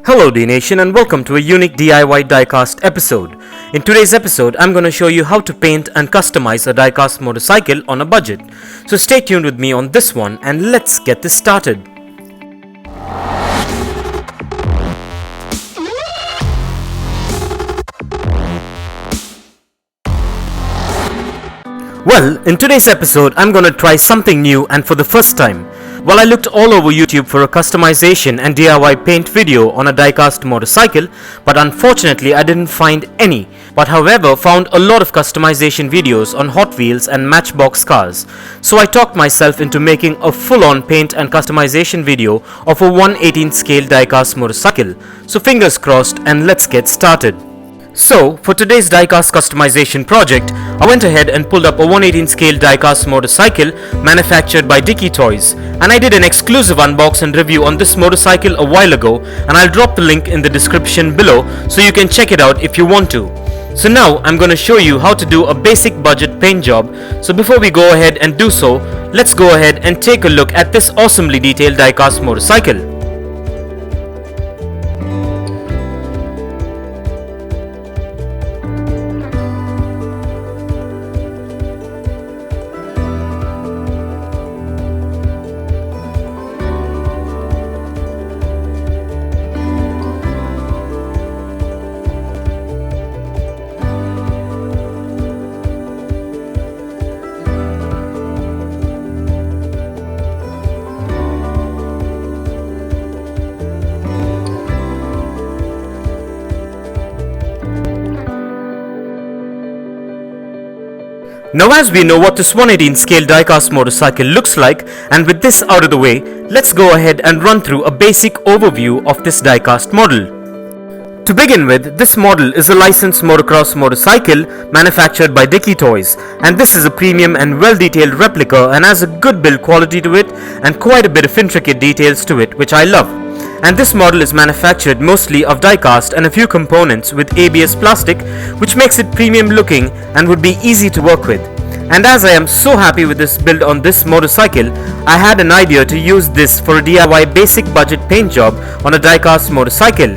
Hello Dnation and welcome to a unique DIY diecast episode. In today's episode, I'm going to show you how to paint and customize a diecast motorcycle on a budget. So stay tuned with me on this one and let's get this started. Well, in today's episode, I'm going to try something new and for the first time. Well, I looked all over YouTube for a customization and DIY paint video on a diecast motorcycle, but unfortunately I didn't find any. But however, found a lot of customization videos on Hot Wheels and Matchbox cars. So I talked myself into making a full-on paint and customization video of a 1/18 scale diecast motorcycle. So fingers crossed and let's get started. So, for today's diecast customization project, I went ahead and pulled up a 1/18 scale diecast motorcycle manufactured by Dickt, and I did an exclusive unbox and review on this motorcycle a while ago, and I'll drop the link in the description below so you can check it out if you want to. So now I'm going to show you how to do a basic budget paint job. So before we go ahead and do so, let's go ahead and take a look at this awesomely detailed diecast motorcycle. Now as we know what this 1/18 scale diecast motorcycle looks like, and with this out of the way, let's go ahead and run through a basic overview of this diecast model. To begin with, this model is a licensed motocross motorcycle manufactured by Dickt, and this is a premium and well-detailed replica and has a good build quality to it and quite a bit of intricate details to it, which I love. And this model is manufactured mostly of diecast and a few components with ABS plastic, which makes it premium looking and would be easy to work with. And as I am so happy with this build on this motorcycle, I had an idea to use this for a DIY basic budget paint job on a diecast motorcycle.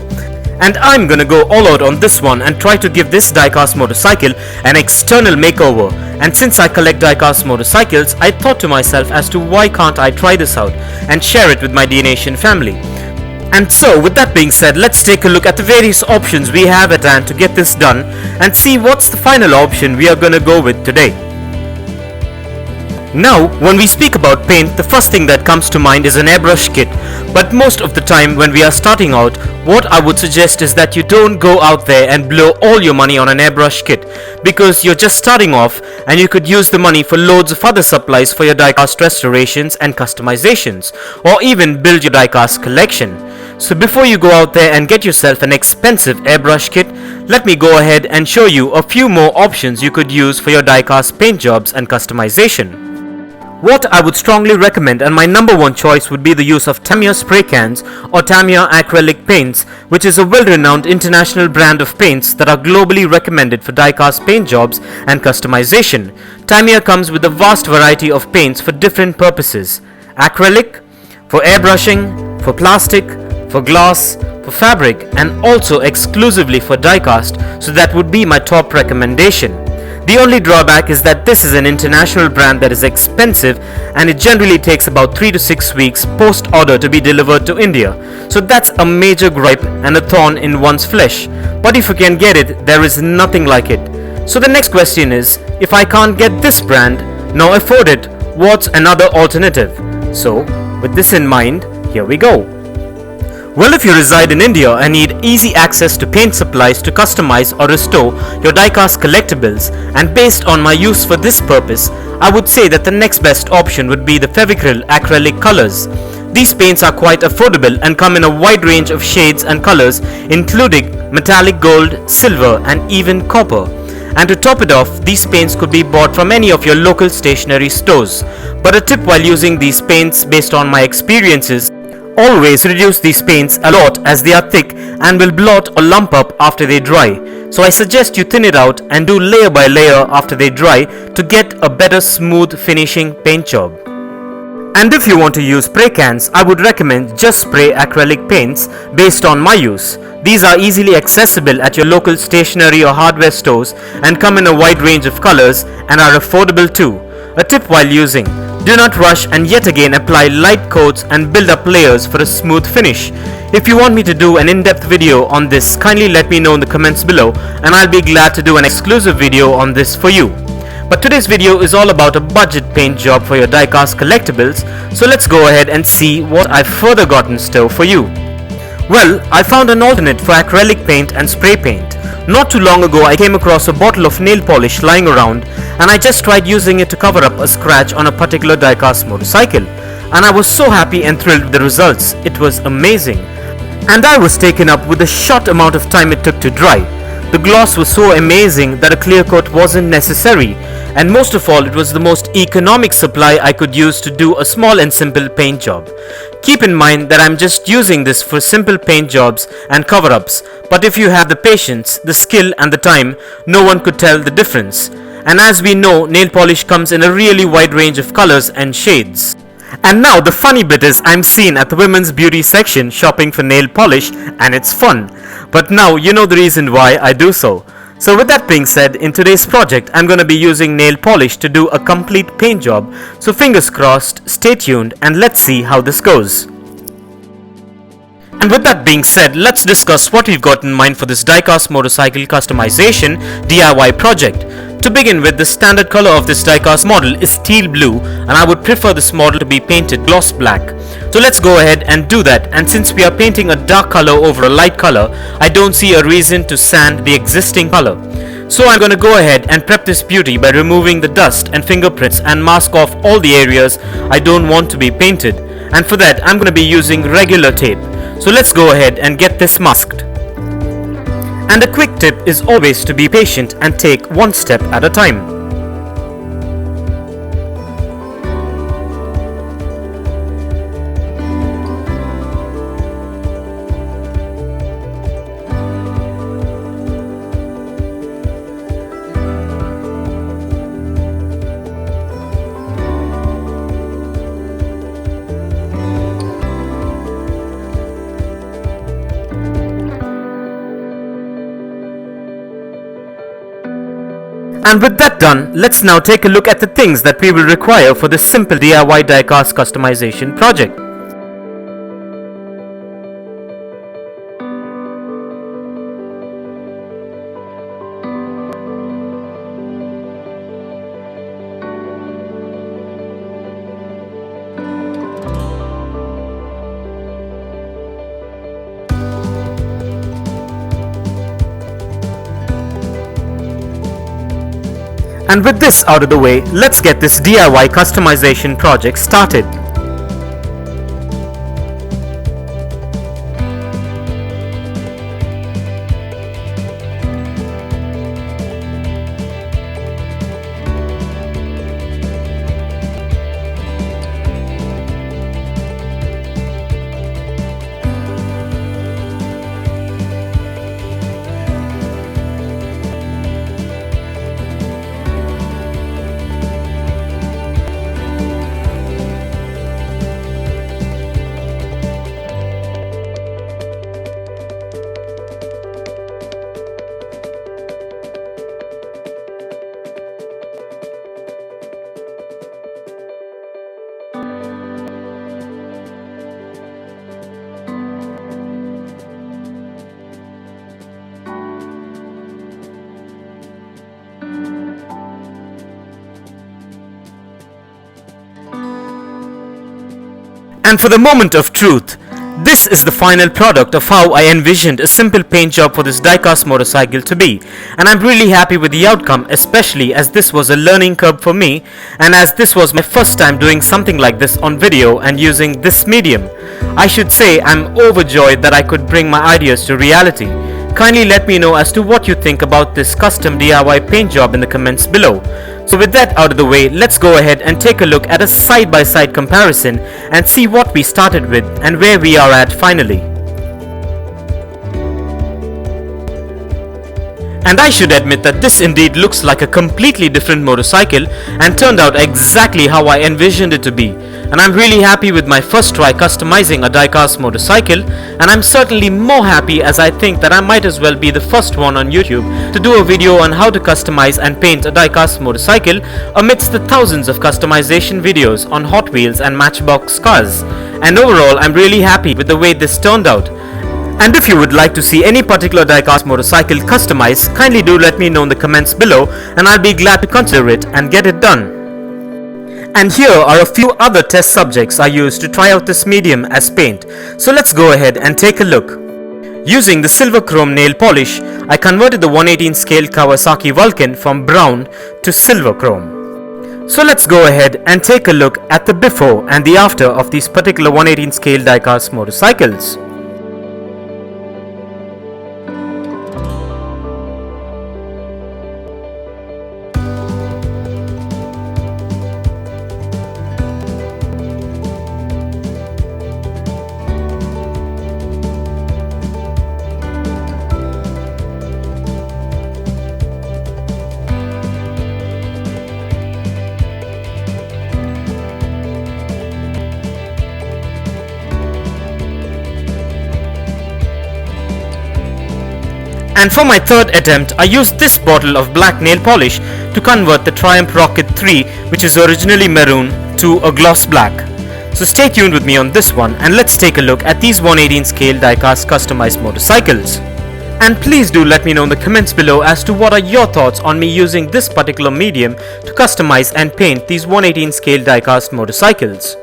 And I'm gonna go all out on this one and try to give this diecast motorcycle an external makeover. And since I collect diecast motorcycles, I thought to myself as to why can't I try this out and share it with my Dnation family. And so with that being said, let's take a look at the various options we have at hand to get this done and see what's the final option we are gonna go with today. Now, when we speak about paint, the first thing that comes to mind is an airbrush kit. But most of the time when we are starting out, what I would suggest is that you don't go out there and blow all your money on an airbrush kit, because you're just starting off and you could use the money for loads of other supplies for your diecast restorations and customizations, or even build your diecast collection. So before you go out there and get yourself an expensive airbrush kit, let me go ahead and show you a few more options you could use for your diecast paint jobs and customization. What I would strongly recommend, and my number one choice, would be the use of Tamiya spray cans or Tamiya acrylic paints, which is a well-renowned international brand of paints that are globally recommended for diecast paint jobs and customization. Tamiya comes with a vast variety of paints for different purposes: acrylic, for airbrushing, for plastic, for glass, for fabric, and also exclusively for diecast, so that would be my top recommendation. The only drawback is that this is an international brand that is expensive, and it generally takes about 3 to 6 weeks post-order to be delivered to India. So that's a major gripe and a thorn in one's flesh. But if you can get it, there is nothing like it. So the next question is, if I can't get this brand, nor afford it, what's another alternative? So with this in mind, here we go. Well, if you reside in India and need easy access to paint supplies to customize or restore your diecast collectibles, and based on my use for this purpose, I would say that the next best option would be the Fevicryl acrylic colors. These paints are quite affordable and come in a wide range of shades and colors, including metallic gold, silver, and even copper. And to top it off, these paints could be bought from any of your local stationery stores. But a tip while using these paints, based on my experiences, always reduce these paints a lot as they are thick and will blot or lump up after they dry. So I suggest you thin it out and do layer by layer after they dry to get a better smooth finishing paint job. And if you want to use spray cans, I would recommend just spray acrylic paints based on my use. These are easily accessible at your local stationery or hardware stores and come in a wide range of colors and are affordable too. A tip while using: do not rush and yet again apply light coats and build up layers for a smooth finish. If you want me to do an in-depth video on this, kindly let me know in the comments below and I'll be glad to do an exclusive video on this for you. But today's video is all about a budget paint job for your diecast collectibles, so let's go ahead and see what I've further got in store for you. Well, I found an alternate for acrylic paint and spray paint. Not too long ago I came across a bottle of nail polish lying around and I just tried using it to cover up a scratch on a particular diecast motorcycle. And I was so happy and thrilled with the results. It was amazing. And I was taken up with the short amount of time it took to dry. The gloss was so amazing that a clear coat wasn't necessary, and most of all, it was the most economic supply I could use to do a small and simple paint job. Keep in mind that I'm just using this for simple paint jobs and cover-ups, but if you have the patience, the skill and the time, no one could tell the difference. And as we know, nail polish comes in a really wide range of colors and shades. And now the funny bit is I'm seen at the women's beauty section shopping for nail polish, and it's fun. But now you know the reason why I do so. So with that being said, in today's project I'm going to be using nail polish to do a complete paint job. So fingers crossed, stay tuned and let's see how this goes. And with that being said, let's discuss what we've got in mind for this diecast motorcycle customization DIY project. To begin with, the standard color of this diecast model is steel blue and I would prefer this model to be painted gloss black. So let's go ahead and do that, and since we are painting a dark color over a light color, I don't see a reason to sand the existing color. So I'm going to go ahead and prep this beauty by removing the dust and fingerprints and mask off all the areas I don't want to be painted. And for that I'm going to be using regular tape. So let's go ahead and get this masked. And a quick tip is always to be patient and take one step at a time. And with that done, let's now take a look at the things that we will require for this simple DIY diecast customization project. And with this out of the way, let's get this DIY customization project started. And for the moment of truth, this is the final product of how I envisioned a simple paint job for this diecast motorcycle to be, and I'm really happy with the outcome, especially as this was a learning curve for me and as this was my first time doing something like this on video and using this medium. I should say I'm overjoyed that I could bring my ideas to reality. Kindly let me know as to what you think about this custom DIY paint job in the comments below. So with that out of the way, let's go ahead and take a look at a side-by-side comparison and see what we started with and where we are at finally. And I should admit that this indeed looks like a completely different motorcycle and turned out exactly how I envisioned it to be. and I'm really happy with my first try customizing a diecast motorcycle, and I'm certainly more happy as I think that I might as well be the first one on YouTube to do a video on how to customize and paint a diecast motorcycle amidst the thousands of customization videos on Hot Wheels and Matchbox cars. And overall, I'm really happy with the way this turned out. And if you would like to see any particular diecast motorcycle customized, kindly do let me know in the comments below, and I'll be glad to consider it and get it done. And here are a few other test subjects I used to try out this medium as paint, so let's go ahead and take a look. Using the silver chrome nail polish, I converted the 1/18 scale Kawasaki Vulcan from brown to silver chrome. So let's go ahead and take a look at the before and the after of these particular 1/18 scale diecast motorcycles. And for my third attempt, I used this bottle of black nail polish to convert the Triumph Rocket 3, which is originally maroon, to a gloss black. So stay tuned with me on this one, and let's take a look at these 1/18 scale diecast customized motorcycles. And please do let me know in the comments below as to what are your thoughts on me using this particular medium to customize and paint these 1/18 scale diecast motorcycles.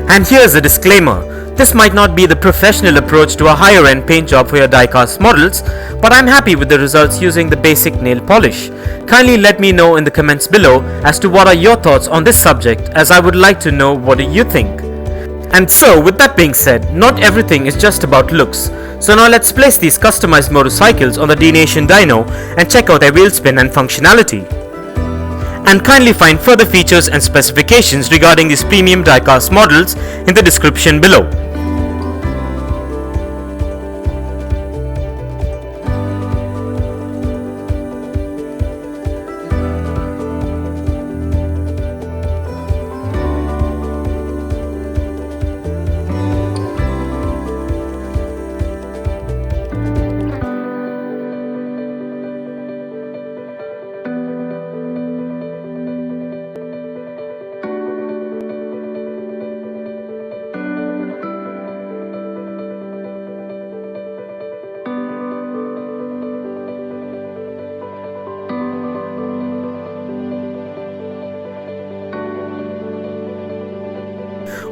And here's a disclaimer. This might not be the professional approach to a higher end paint job for your diecast models, but I'm happy with the results using the basic nail polish. Kindly let me know in the comments below as to what are your thoughts on this subject, as I would like to know what do you think. And so with that being said, not everything is just about looks. So now let's place these customized motorcycles on the Dnation dyno and check out their wheel spin and functionality. And kindly find further features and specifications regarding these premium diecast models in the description below.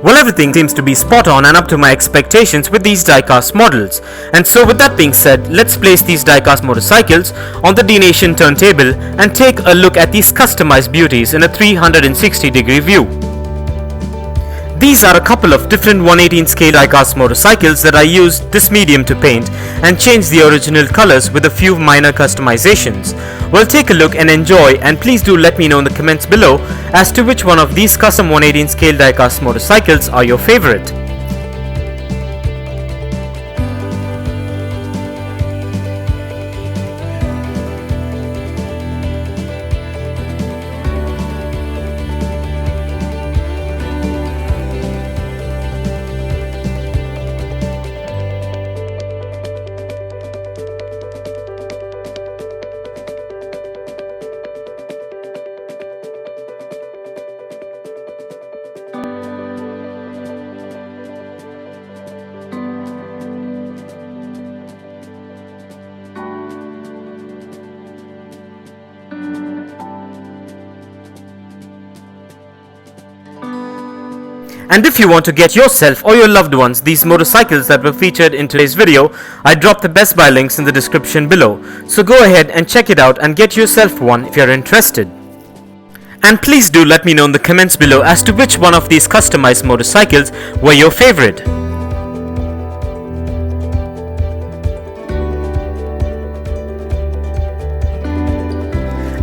Well, everything seems to be spot on and up to my expectations with these diecast models. And so with that being said, let's place these diecast motorcycles on the Dnation turntable and take a look at these customized beauties in a 360-degree view. These are a couple of different 1/18 scale diecast motorcycles that I used this medium to paint and change the original colors with a few minor customizations. Well, take a look and enjoy, and please do let me know in the comments below as to which one of these custom 1/18 scale diecast motorcycles are your favorite. And if you want to get yourself or your loved ones these motorcycles that were featured in today's video, I dropped the Best Buy links in the description below. So go ahead and check it out and get yourself one if you're interested. And please do let me know in the comments below as to which one of these customized motorcycles were your favorite.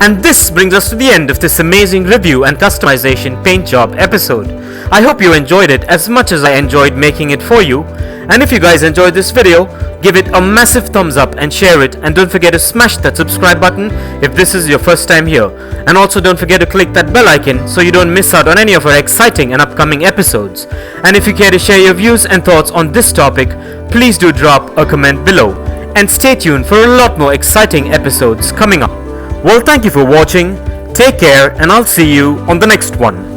And this brings us to the end of this amazing review and customization paint job episode. I hope you enjoyed it as much as I enjoyed making it for you. And if you guys enjoyed this video, give it a massive thumbs up and share it, and don't forget to smash that subscribe button if this is your first time here. And also don't forget to click that bell icon so you don't miss out on any of our exciting and upcoming episodes. And if you care to share your views and thoughts on this topic, please do drop a comment below. And stay tuned for a lot more exciting episodes coming up. Well, thank you for watching, take care, and I'll see you on the next one.